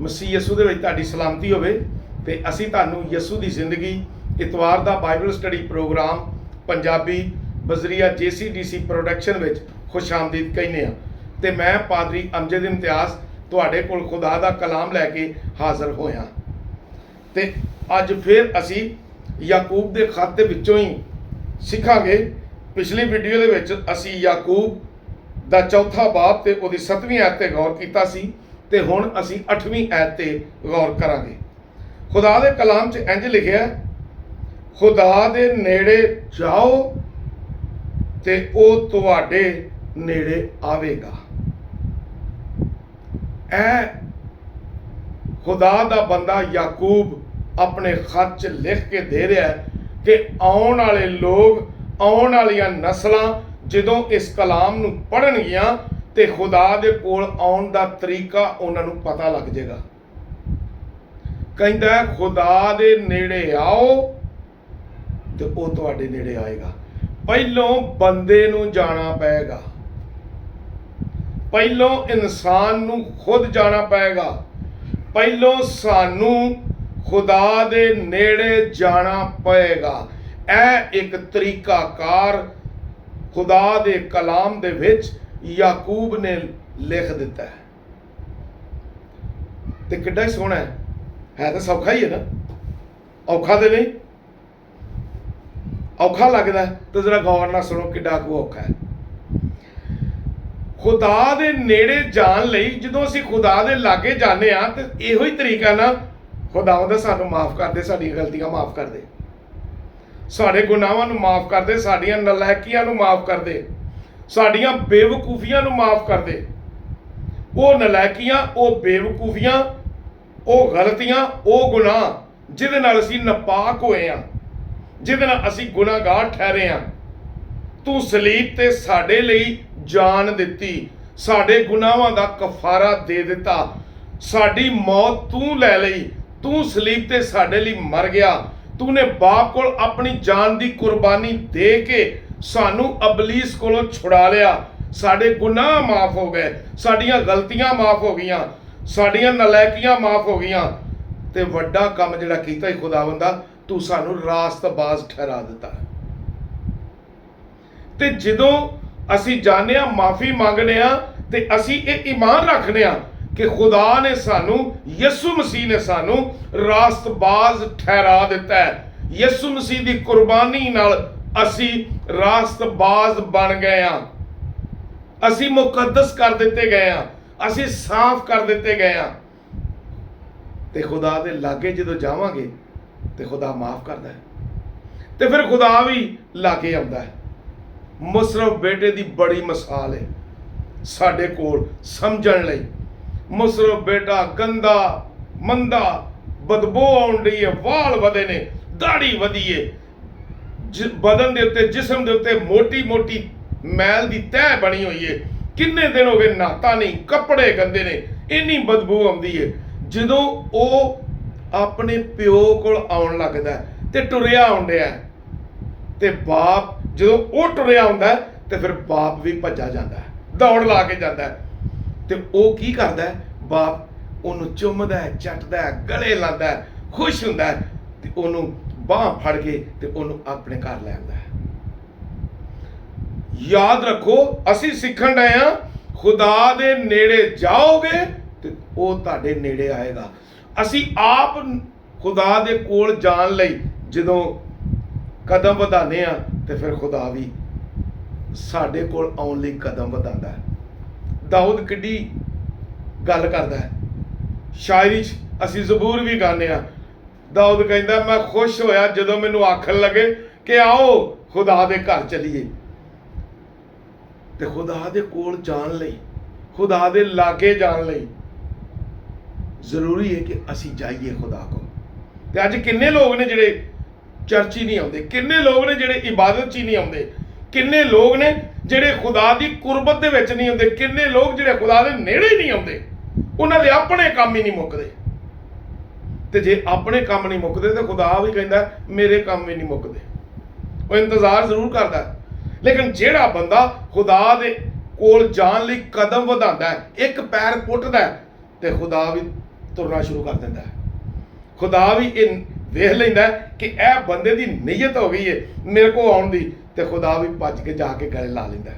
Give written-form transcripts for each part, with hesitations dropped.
ਮਸੀਹ ਯਸੂ ਦੇ ਵਿੱਚ ਤੁਹਾਡੀ ਸਲਾਮਤੀ ਹੋਵੇ। ਤੇ ਅਸੀਂ ਤੁਹਾਨੂੰ ਯਸੂ ਦੀ ਜ਼ਿੰਦਗੀ ਇਤਵਾਰ ਦਾ ਬਾਈਬਲ ਸਟੱਡੀ ਪ੍ਰੋਗਰਾਮ ਪੰਜਾਬੀ ਬਜ਼ਰੀਆ JCDC ਪ੍ਰੋਡਕਸ਼ਨ ਵਿੱਚ ਖੁਸ਼ ਆਮਦੀਦ ਕਹਿੰਦੇ ਹਾਂ। ਤੇ ਮੈਂ ਪਾਦਰੀ ਅਮਜਦ ਇਮਤਿਆਜ਼ ਤੁਹਾਡੇ ਕੋਲ ਖੁਦਾ ਦਾ ਕਲਾਮ ਲੈ ਕੇ ਹਾਜ਼ਰ ਹੋਇਆ। ਤੇ ਅੱਜ ਫਿਰ ਅਸੀਂ ਯਾਕੂਬ ਦੇ ਖੱਤ ਦੇ ਵਿੱਚੋਂ ਹੀ ਸਿੱਖਾਂਗੇ। ਪਿਛਲੀ ਵੀਡੀਓ ਦੇ ਵਿੱਚ ਅਸੀਂ ਯਾਕੂਬ ਦਾ ਚੌਥਾ ਬਾਬ ਤੇ ਉਹਦੀ 7ਵੀਂ ਆਇਤ ਤੇ ਗੌਰ ਕੀਤਾ ਸੀ ਤੇ ਹੁਣ ਅਸੀਂ 8ਵੀਂ ਆਇਤ ਤੇ ਗੌਰ ਕਰਾਂਗੇ। ਖੁਦਾ ਦੇ ਕਲਾਮ 'ਚ ਇੰਜ ਲਿਖਿਆ, ਖੁਦਾ ਦੇ ਨੇੜੇ ਜਾਓ ਤੇ ਉਹ ਤੁਹਾਡੇ ਨੇੜੇ ਆਵੇਗਾ। ਇਹ ਖੁਦਾ ਦਾ ਬੰਦਾ ਯਾਕੂਬ ਆਪਣੇ ਖੱਤ 'ਚ ਲਿਖ ਕੇ ਦੇ ਰਿਹਾ ਹੈ ਕਿ ਆਉਣ ਵਾਲੇ ਲੋਕ, ਆਉਣ ਵਾਲੀਆਂ ਨਸਲਾਂ ਜਦੋਂ ਇਸ ਕਲਾਮ ਨੂੰ ਪੜ੍ਹਨਗੀਆਂ ਤੇ ਖੁਦਾ ਦੇ ਕੋਲ ਆਉਣ ਦਾ ਤਰੀਕਾ ਉਹਨਾਂ ਨੂੰ ਪਤਾ ਲੱਗ ਜਾਏਗਾ। ਕਹਿੰਦਾ ਖੁਦਾ ਦੇ ਨੇੜੇ ਆਓ ਤੇ ਉਹ ਤੁਹਾਡੇ ਨੇੜੇ ਆਏਗਾ। ਪਹਿਲੋਂ ਬੰਦੇ ਨੂੰ ਜਾਣਾ ਪਏਗਾ, ਪਹਿਲੋਂ ਇਨਸਾਨ ਨੂੰ ਖੁਦ ਜਾਣਾ ਪਏਗਾ, ਪਹਿਲੋਂ ਸਾਨੂੰ ਖੁਦਾ ਦੇ ਨੇੜੇ ਜਾਣਾ ਪਏਗਾ। ਇਹ ਇੱਕ ਤਰੀਕਾਕਾਰ ਖੁਦਾ ਦੇ ਕਲਾਮ ਦੇ ਵਿੱਚ ਯਾਕੂਬ ਨੇ ਲਿਖ ਦਿੱਤਾ ਹੈ। ਤੇ ਕਿੱਡਾ ਹੀ ਸੋਹਣਾ ਹੈ ਤਾਂ ਸੌਖਾ ਹੀ ਹੈ ਨਾ, ਔਖਾ ਤੇ ਨਹੀਂ। ਔਖਾ ਲੱਗਦਾ ਤਾਂ ਜ਼ਰਾ ਗੌਰ ਨਾਲ ਸੁਣੋ ਕਿੱਡਾ ਕੁ ਔਖਾ ਹੈ। ਖੁਦਾ ਦੇ ਨੇੜੇ ਜਾਣ ਲਈ ਜਦੋਂ ਅਸੀਂ ਖੁਦਾ ਦੇ ਲਾਗੇ ਜਾਂਦੇ ਆ ਤੇ ਇਹੋ ਹੀ ਤਰੀਕਾ ਨਾ ਖੁਦਾਵੰਦ ਸਾਨੂੰ ਮਾਫ ਕਰ ਦੇ, ਸਾਡੀਆਂ ਗਲਤੀਆਂ ਮਾਫ ਕਰ ਦੇ, ਸਾਡੇ ਗੁਨਾਹਾਂ ਨੂੰ ਮਾਫ ਕਰ ਦੇ, ਸਾਡੀਆਂ ਨਲਾਇਕੀਆਂ ਨੂੰ ਮਾਫ ਕਰ ਦੇ, ਸਾਡੀਆਂ ਬੇਵਕੂਫੀਆਂ ਨੂੰ ਮਾਫ ਕਰ ਦੇ। ਉਹ ਨਲਾਇਕੀਆਂ, ਉਹ ਬੇਵਕੂਫੀਆਂ, ਉਹ ਗਲਤੀਆਂ, ਉਹ ਗੁਨਾਹ ਜਿਹਦੇ ਨਾਲ ਅਸੀਂ ਨਾਪਾਕ ਹੋਏ ਆ, ਜਿਹਦੇ ਨਾਲ ਅਸੀਂ ਗੁਨਾਹਗਾਰ ਠਹਿਰੇ ਆ। ਤੂੰ ਸਲੀਬ ਤੇ ਸਾਡੇ ਲਈ ਜਾਨ ਦਿੱਤੀ, ਸਾਡੇ ਗੁਨਾਹਾਂ ਦਾ ਕਫਾਰਾ ਦੇ ਦਿੱਤਾ, ਸਾਡੀ ਮੌਤ ਤੂੰ ਲੈ ਲਈ, ਤੂੰ ਸਲੀਬ ਤੇ ਸਾਡੇ ਲਈ ਮਰ ਗਿਆ। ਤੂੰ ਨੇ ਬਾਪ ਕੋਲ ਆਪਣੀ ਜਾਨ ਦੀ ਕੁਰਬਾਨੀ ਦੇ ਕੇ ਸਾਨੂੰ ਅਬਲੀਸ ਕੋਲੋਂ ਛੁਡਾ ਲਿਆ। ਸਾਡੇ ਗੁਨਾਹ ਮਾਫ ਹੋ ਗਏ, ਸਾਡੀਆਂ ਗਲਤੀਆਂ ਮਾਫ ਹੋ ਗਈਆਂ, ਸਾਡੀਆਂ ਨਲਾਇਕੀਆਂ ਮਾਫ ਹੋ ਗਈਆਂ। ਤੇ ਵੱਡਾ ਕੰਮ ਜਿਹੜਾ ਕੀਤਾ ਹੀ ਖੁਦਾਵੰਦਾ, ਤੂੰ ਸਾਨੂੰ ਰਾਸਤਬਾਜ਼ ਠਹਿਰਾ ਦਿੱਤਾ। ਤੇ ਜਦੋਂ ਅਸੀਂ ਜਾਣਦੇ ਹਾਂ, ਮਾਫੀ ਮੰਗਦੇ ਹਾਂ ਤੇ ਅਸੀਂ ਇਹ ਈਮਾਨ ਰੱਖਦੇ ਹਾਂ ਕਿ ਖੁਦਾ ਨੇ ਸਾਨੂੰ, ਯਿਸੂ ਮਸੀਹ ਨੇ ਸਾਨੂੰ ਰਾਸਤਬਾਜ਼ ਠਹਿਰਾ ਦਿੱਤਾ ਹੈ। ਯਿਸੂ ਮਸੀਹ ਦੀ ਕੁਰਬਾਨੀ ਨਾਲ ਅਸੀਂ ਰਾਸਤਬਾਜ਼ ਬਣ ਗਏ ਹਾਂ, ਅਸੀਂ ਮੁਕੱਦਸ ਕਰ ਦਿੱਤੇ ਗਏ ਹਾਂ, ਅਸੀਂ ਸਾਫ਼ ਕਰ ਦਿੱਤੇ ਗਏ ਹਾਂ। ਤੇ ਖੁਦਾ ਦੇ ਲਾਗੇ ਜਦੋਂ ਜਾਵਾਂਗੇ ਤੇ ਖੁਦਾ ਮਾਫ ਕਰਦਾ ਹੈ ਤੇ ਫਿਰ ਖੁਦਾ ਵੀ ਲਾਗੇ ਆਉਂਦਾ ਹੈ। ਮੁਸਰਫ ਬੇਟੇ ਦੀ ਬੜੀ ਮਿਸਾਲ ਹੈ ਸਾਡੇ ਕੋਲ ਸਮਝਣ ਲਈ। ਮੁਸਰਫ ਬੇਟਾ ਗੰਦਾ, ਮੰਦਾ, ਬਦਬੂ ਆਉਣ ਡਈ ਹੈ, ਵਾਲ ਵਧੇ ਨੇ, ਦਾੜੀ ਵਧੀ ਹੈ, ਬਦਨ ਦੇ ਉੱਤੇ, ਜਿਸਮ ਦੇ ਉੱਤੇ ਮੋਟੀ ਮੋਟੀ ਮੈਲ ਦੀ ਤਹਿ ਬਣੀ ਹੋਈ ਹੈ। ਕਿੰਨੇ ਦਿਨ ਹੋ ਗਏ ਨਹਾਤਾ ਨਹੀਂ, ਕੱਪੜੇ ਗੰਦੇ ਨੇ, ਇੰਨੀ ਬਦਬੂ ਆਉਂਦੀ ਹੈ। ਜਦੋਂ ਉਹ ਆਪਣੇ ਪਿਓ ਕੋਲ ਆਉਣ ਲੱਗਦਾ ਤੇ ਟੁਰਿਆ ਆਉਂਦਿਆ ਤੇ ਬਾਪ, ਜਦੋਂ ਉਹ ਟੁਰਿਆ ਆਉਂਦਾ ਤੇ ਫਿਰ ਬਾਪ ਵੀ ਭੱਜਾ ਜਾਂਦਾ, ਦੌੜ ਲਾ ਕੇ ਜਾਂਦਾ। ਤੇ ਉਹ ਕੀ ਕਰਦਾ, ਬਾਪ ਉਹਨੂੰ ਚੁੰਮਦਾ, ਚੱਟਦਾ, ਗਲੇ ਲਾਉਂਦਾ, ਖੁਸ਼ ਹੁੰਦਾ ਤੇ ਉਹਨੂੰ ਬਾਂਹ ਫੜ ਕੇ ਤੇ ਉਹਨੂੰ ਆਪਣੇ ਘਰ ਲੈ ਆਉਂਦਾ। ਯਾਦ ਰੱਖੋ, ਅਸੀਂ ਸਿੱਖਣ ਡਏ ਆ, ਖੁਦਾ ਦੇ ਨੇੜੇ ਜਾਓਗੇ ਤੇ ਉਹ ਤੁਹਾਡੇ ਨੇੜੇ ਆਏਗਾ। ਅਸੀਂ ਆਪ ਖੁਦਾ ਦੇ ਕੋਲ ਜਾਣ ਲਈ ਜਦੋਂ ਕਦਮ ਵਧਾਉਂਦੇ ਆ ਤੇ ਫਿਰ ਖੁਦਾ ਵੀ ਸਾਡੇ ਕੋਲ ਆਉਣ ਲਈ ਕਦਮ ਵਧਾਉਂਦਾ ਹੈ। ਦਾਊਦ ਕਿੱਡੀ ਗੱਲ ਕਰਦਾ ਹੈ, ਸ਼ਾਇਰੀ 'ਚ ਅਸੀਂ ਜ਼ਬੂਰ ਵੀ ਗਾਉਂਦੇ ਆ। ਦਾਊਦ ਕਹਿੰਦਾ, ਮੈਂ ਖੁਸ਼ ਹੋਇਆ ਜਦੋਂ ਮੈਨੂੰ ਆਖਣ ਲੱਗੇ ਕਿ ਆਓ ਖੁਦਾ ਦੇ ਘਰ ਚਲੀਏ। ਤੇ ਖੁਦਾ ਦੇ ਕੋਲ ਜਾਣ ਲਈ, ਖੁਦਾ ਦੇ ਲਾਗੇ ਜਾਣ ਲਈ ਜ਼ਰੂਰੀ ਹੈ ਕਿ ਅਸੀਂ ਜਾਈਏ ਖੁਦਾ ਕੋਲ। ਤੇ ਅੱਜ ਕਿੰਨੇ ਲੋਕ ਨੇ ਜਿਹੜੇ ਚਰਚ ਹੀ ਨਹੀਂ ਆਉਂਦੇ, ਕਿੰਨੇ ਲੋਕ ਨੇ ਜਿਹੜੇ ਇਬਾਦਤ 'ਚ ਹੀ ਨਹੀਂ ਆਉਂਦੇ, ਕਿੰਨੇ ਲੋਕ ਨੇ ਜਿਹੜੇ ਖੁਦਾ ਦੀ ਕੁਰਬਤ ਦੇ ਵਿੱਚ ਨਹੀਂ ਆਉਂਦੇ, ਕਿੰਨੇ ਲੋਕ ਜਿਹੜੇ ਖੁਦਾ ਦੇ ਨੇੜੇ ਹੀ ਨਹੀਂ ਆਉਂਦੇ, ਉਹਨਾਂ ਦੇ ਆਪਣੇ ਕੰਮ ਹੀ ਨਹੀਂ ਮੁੱਕਦੇ। ਤੇ ਜੇ ਆਪਣੇ ਕੰਮ ਨਹੀਂ ਮੁੱਕਦੇ ਤਾਂ ਖੁਦਾ ਵੀ ਕਹਿੰਦਾ ਮੇਰੇ ਕੰਮ ਵੀ ਨਹੀਂ ਮੁੱਕਦੇ। ਉਹ ਇੰਤਜ਼ਾਰ ਜ਼ਰੂਰ ਕਰਦਾ, ਲੇਕਿਨ ਜਿਹੜਾ ਬੰਦਾ ਖੁਦਾ ਦੇ ਕੋਲ ਜਾਣ ਲਈ ਕਦਮ ਵਧਾਉਂਦਾ ਹੈ, ਇੱਕ ਪੈਰ ਪੁੱਟਦਾ ਹੈ, ਤੇ ਖੁਦਾ ਵੀ ਤੁਰਨਾ ਸ਼ੁਰੂ ਕਰ ਦਿੰਦਾ ਹੈ। ਖੁਦਾ ਵੀ ਇਹ ਵੇਖ ਲੈਂਦਾ ਕਿ ਇਹ ਬੰਦੇ ਦੀ ਨੀਅਤ ਹੋ ਗਈ ਹੈ ਮੇਰੇ ਕੋਲ ਆਉਣ ਦੀ, ਤੇ ਖੁਦਾ ਵੀ ਭੱਜ ਕੇ ਜਾ ਕੇ ਗਲੇ ਲਾ ਲੈਂਦਾ।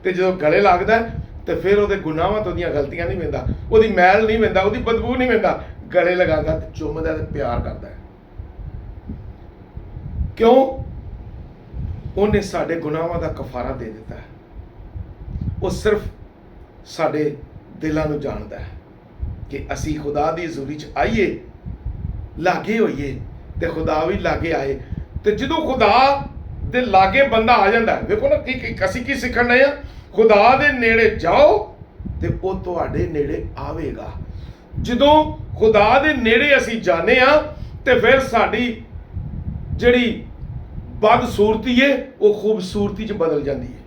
ਤੇ ਜਦੋਂ ਗਲੇ ਲੱਗਦਾ ਤੇ ਫਿਰ ਉਹਦੇ ਗੁਨਾਹਾਂ ਤੋਂ ਉਹਦੀਆਂ ਗਲਤੀਆਂ ਨਹੀਂ ਵਹਿੰਦਾ, ਉਹਦੀ ਮੈਲ ਨਹੀਂ ਵਹਿੰਦਾ, ਉਹਦੀ ਬਦਬੂ ਨਹੀਂ ਵਹਿੰਦਾ, ਗਲੇ ਲਗਾਉਂਦਾ ਤੇ ਚੁੰਮਦਾ ਤੇ ਪਿਆਰ ਕਰਦਾ ਹੈ। ਕਿਉਂ? ਉਹਨੇ ਸਾਡੇ ਗੁਨਾਹਾਂ ਦਾ ਕਫਾਰਾ ਦੇ ਦਿੱਤਾ ਹੈ। ਉਹ ਸਿਰਫ ਸਾਡੇ ਦਿਲਾਂ ਨੂੰ ਜਾਣਦਾ ਹੈ ਕਿ ਅਸੀਂ ਖੁਦਾ ਦੀ ਹਜ਼ੂਰੀ 'ਚ ਆਈਏ, ਲਾਗੇ ਹੋਈਏ, ਤੇ ਖੁਦਾ ਵੀ ਲਾਗੇ ਆਏ। ਤੇ ਜਦੋਂ ਖੁਦਾ ਦੇ ਲਾਗੇ ਬੰਦਾ ਆ ਜਾਂਦਾ, ਵੇਖੋ ਨਾ ਅਸੀਂ ਕੀ ਸਿੱਖਣ ਰਹੇ ਹਾਂ, ਖੁਦਾ ਦੇ ਨੇੜੇ ਜਾਓ ਤੇ ਉਹ ਤੁਹਾਡੇ ਨੇੜੇ ਆਵੇਗਾ। ਜਦੋਂ ਖੁਦਾ ਦੇ ਨੇੜੇ ਅਸੀਂ ਜਾਂਦੇ ਹਾਂ ਤੇ ਫਿਰ ਸਾਡੀ ਜਿਹੜੀ ਬਦਸੂਰਤੀ ਹੈ ਉਹ ਖੂਬਸੂਰਤੀ 'ਚ ਬਦਲ ਜਾਂਦੀ ਹੈ।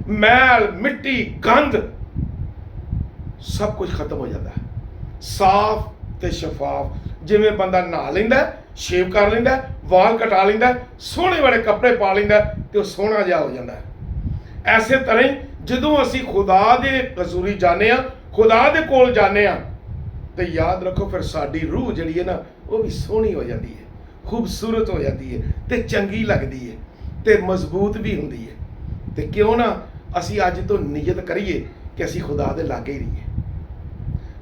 ਮੈਲ, ਮਿੱਟੀ, ਗੰਦ ਸਭ ਕੁਝ ਖਤਮ ਹੋ ਜਾਂਦਾ ਹੈ, ਸਾਫ਼ ਤੇ ਸ਼ਫਾਫ। ਜਿਵੇਂ ਬੰਦਾ ਨਹਾ ਲੈਂਦਾ, ਸ਼ੇਵ ਕਰ ਲੈਂਦਾ, ਵਾਲ ਕਟਾ ਲੈਂਦਾ, ਸੋਹਣੇ ਵਾਲੇ ਕੱਪੜੇ ਪਾ ਲੈਂਦਾ ਤੇ ਉਹ ਸੋਹਣਾ ਜਿਹਾ ਹੋ ਜਾਂਦਾ ਹੈ। ਐਸੇ ਤਰ੍ਹਾਂ ਹੀ ਜਦੋਂ ਅਸੀਂ ਖੁਦਾ ਦੇ ਹਜ਼ੂਰੀ ਜਾਂਦੇ ਹਾਂ, ਖੁਦਾ ਦੇ ਕੋਲ ਜਾਂਦੇ ਹਾਂ, ਤੇ ਯਾਦ ਰੱਖੋ ਫਿਰ ਸਾਡੀ ਰੂਹ ਜਿਹੜੀ ਹੈ ਨਾ ਉਹ ਵੀ ਸੋਹਣੀ ਹੋ ਜਾਂਦੀ ਹੈ, ਖੂਬਸੂਰਤ ਹੋ ਜਾਂਦੀ ਹੈ, ਤੇ ਚੰਗੀ ਲੱਗਦੀ ਹੈ, ਤੇ ਮਜ਼ਬੂਤ ਵੀ ਹੁੰਦੀ ਹੈ। ਤੇ ਕਿਉਂ ਨਾ ਅਸੀਂ ਅੱਜ ਤੋਂ ਨੀਅਤ ਕਰੀਏ ਕਿ ਅਸੀਂ ਖੁਦਾ ਦੇ ਲਾਗੇ ਹੀ ਰਹੀਏ।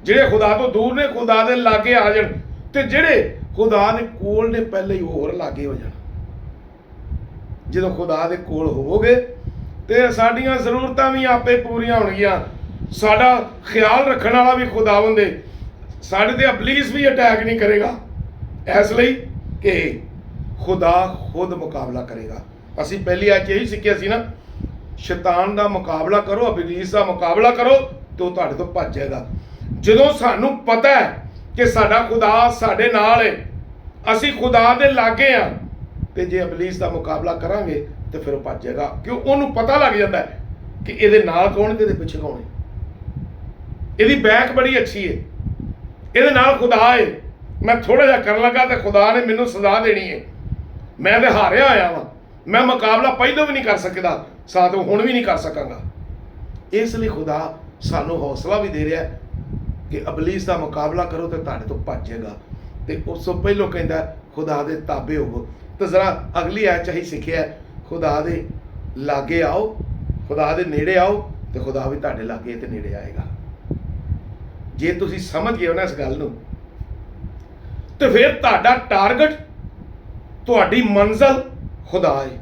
ਜਿਹੜੇ ਖੁਦਾ ਤੋਂ ਦੂਰ ਨੇ ਖੁਦਾ ਦੇ ਲਾਗੇ ਆ ਜਾਣ, ਤੇ ਜਿਹੜੇ ਖੁਦਾ ਦੇ ਕੋਲ ਨੇ ਪਹਿਲੇ ਹੀ ਹੋਰ ਲਾਗੇ ਹੋ ਜਾਣ। ਜਦੋਂ ਖੁਦਾ ਦੇ ਕੋਲ ਹੋਵੋਗੇ ਤੇ ਸਾਡੀਆਂ ਜ਼ਰੂਰਤਾਂ ਵੀ ਆਪੇ ਪੂਰੀਆਂ ਹੋਣਗੀਆਂ। ਸਾਡਾ ਖਿਆਲ ਰੱਖਣ ਵਾਲਾ ਵੀ ਖੁਦਾਵੰਦ ਹੈ, ਸਾਡੇ ਤੇ ਇਬਲੀਸ ਵੀ ਅਟੈਕ ਨਹੀਂ ਕਰੇਗਾ, ਇਸ ਲਈ ਕਿ ਖੁਦਾ ਖੁਦ ਮੁਕਾਬਲਾ ਕਰੇਗਾ। ਅਸੀਂ ਪਹਿਲੀ ਅੱਜ ਇਹੀ ਸਿੱਖਿਆ ਸੀ ਨਾ, ਸ਼ੈਤਾਨ ਦਾ ਮੁਕਾਬਲਾ ਕਰੋ, ਇਬਲੀਸ ਦਾ ਮੁਕਾਬਲਾ ਕਰੋ ਤੇ ਉਹ ਤੁਹਾਡੇ ਤੋਂ ਭੱਜ ਜਾਏਗਾ। ਜਦੋਂ ਸਾਨੂੰ ਪਤਾ ਹੈ ਕਿ ਸਾਡਾ ਖੁਦਾ ਸਾਡੇ ਨਾਲ ਹੈ, ਅਸੀਂ ਖੁਦਾ ਦੇ ਲਾਗੇ ਆ, ਤੇ ਜੇ ਇਬਲੀਸ ਦਾ ਮੁਕਾਬਲਾ ਕਰਾਂਗੇ ਤੇ ਫਿਰ ਉਹ ਭੱਜ ਜਾਏਗਾ, ਕਿਉਂ ਉਹਨੂੰ ਪਤਾ ਲੱਗ ਜਾਂਦਾ ਕਿ ਇਹਦੇ ਨਾਲ ਕੌਣ ਤੇ ਇਹਦੇ ਪਿੱਛੇ ਕੌਣ ਹੈ। ਇਹਦੀ ਬੈਕ ਬੜੀ ਅੱਛੀ ਹੈ, ਇਹਦੇ ਨਾਲ ਖੁਦਾ ਹੈ। ਮੈਂ ਥੋੜਾ ਜਿਹਾ ਕਰਨ ਲੱਗਾ ਤੇ ਖੁਦਾ ਨੇ ਮੈਨੂੰ ਸਜ਼ਾ ਦੇਣੀ ਹੈ, ਮੈਂ ਤੇ ਹਾਰਿਆ ਹੋਇਆ ਵਾਂ, ਮੈਂ ਮੁਕਾਬਲਾ ਪਹਿਲਾਂ ਵੀ ਨਹੀਂ ਕਰ ਸਕਦਾ ਸਾਂ ਤੇ ਹੁਣ ਵੀ ਨਹੀਂ ਕਰ ਸਕਾਂਗਾ। ਇਸ ਲਈ ਖੁਦਾ ਸਾਨੂੰ ਹੌਸਲਾ ਵੀ ਦੇ ਰਿਹਾ ਕਿ ਇਬਲੀਸ ਦਾ ਮੁਕਾਬਲਾ ਕਰੋ ਤੇ ਤੁਹਾਡੇ ਤੋਂ ਭੱਜ ਜਾਏਗਾ। ਤੇ ਉਸ ਤੋਂ ਪਹਿਲਾਂ ਕਹਿੰਦਾ ਖੁਦਾ ਦੇ ਤਾਬੇ ਹੋਵੋ। ਤੇ ਜ਼ਰਾ ਅਗਲੀ ਆਇਤ 'ਚ ਅਸੀਂ ਸਿੱਖਿਆ ਖੁਦਾ ਦੇ ਲਾਗੇ ਆਓ, ਖੁਦਾ ਦੇ ਨੇੜੇ ਆਓ ਤੇ ਖੁਦਾ ਵੀ ਤੁਹਾਡੇ ਲਾਗੇ ਤੇ ਨੇੜੇ ਆਏਗਾ। ਜੇ ਤੁਸੀਂ ਸਮਝ ਗਏ ਹੋ ਨਾ ਇਸ ਗੱਲ ਨੂੰ, ਤੇ ਫਿਰ ਤੁਹਾਡਾ ਟਾਰਗੇਟ, ਤੁਹਾਡੀ ਮੰਜ਼ਿਲ ਖੁਦਾ ਹੈ।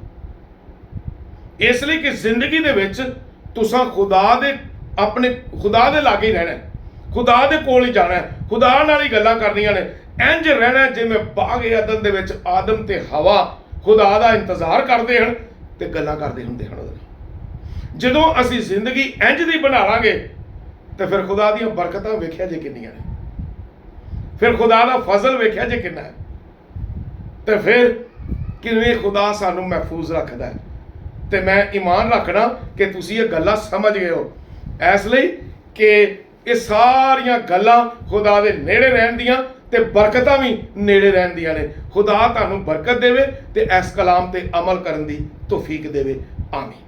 ਇਸ ਲਈ ਕਿ ਜ਼ਿੰਦਗੀ ਦੇ ਵਿੱਚ ਤੁਸੀਂ ਆਪਣੇ ਖੁਦਾ ਦੇ ਲਾਗੇ ਹੀ ਰਹਿਣਾ, ਖੁਦਾ ਦੇ ਕੋਲ ਹੀ ਜਾਣਾ, ਖੁਦਾ ਨਾਲ ਹੀ ਗੱਲਾਂ ਕਰਨੀਆਂ ਨੇ। ਇੰਜ ਰਹਿਣਾ ਜਿਵੇਂ ਬਾਗ ਏਦਨ ਦੇ ਵਿੱਚ ਆਦਮ ਤੇ ਹਵਾ ਖੁਦਾ ਦਾ ਇੰਤਜ਼ਾਰ ਕਰਦੇ ਹਨ ਤੇ ਗੱਲਾਂ ਕਰਦੇ ਹੁੰਦੇ ਹਨ ਉਹਦੇ ਨਾਲ। ਜਦੋਂ ਅਸੀਂ ਜ਼ਿੰਦਗੀ ਇੰਜ ਦੀ ਬਣਾ ਲਾਂਗੇ ਤੇ ਫਿਰ ਖੁਦਾ ਦੀਆਂ ਬਰਕਤਾਂ ਵੇਖਿਆ ਜੇ ਕਿੰਨੀਆਂ ਨੇ, ਫਿਰ ਖੁਦਾ ਦਾ ਫਜ਼ਲ ਵੇਖਿਆ ਜੇ ਕਿੰਨਾ ਹੈ, ਤੇ ਫਿਰ ਕਿਵੇਂ ਖੁਦਾ ਸਾਨੂੰ ਮਹਿਫੂਜ਼ ਰੱਖਦਾ ਹੈ। ਤੇ ਮੈਂ ਈਮਾਨ ਰੱਖਣਾ ਕਿ ਤੁਸੀਂ ਇਹ ਗੱਲਾਂ ਸਮਝ ਗਏ ਹੋ, ਇਸ ਲਈ ਕਿ ਇਹ ਸਾਰੀਆਂ ਗੱਲਾਂ ਖੁਦਾ ਦੇ ਨੇੜੇ ਰਹਿਣ ਦੀਆਂ ਤੇ ਬਰਕਤਾਂ ਵੀ ਨੇੜੇ ਰਹਿਣ ਦੀਆਂ ਨੇ। ਖੁਦਾ ਤੁਹਾਨੂੰ ਬਰਕਤ ਦੇਵੇ ਤੇ ਇਸ ਕਲਾਮ ਤੇ ਅਮਲ ਕਰਨ ਦੀ ਤੌਫੀਕ ਦੇਵੇ। ਆਮੀਨ।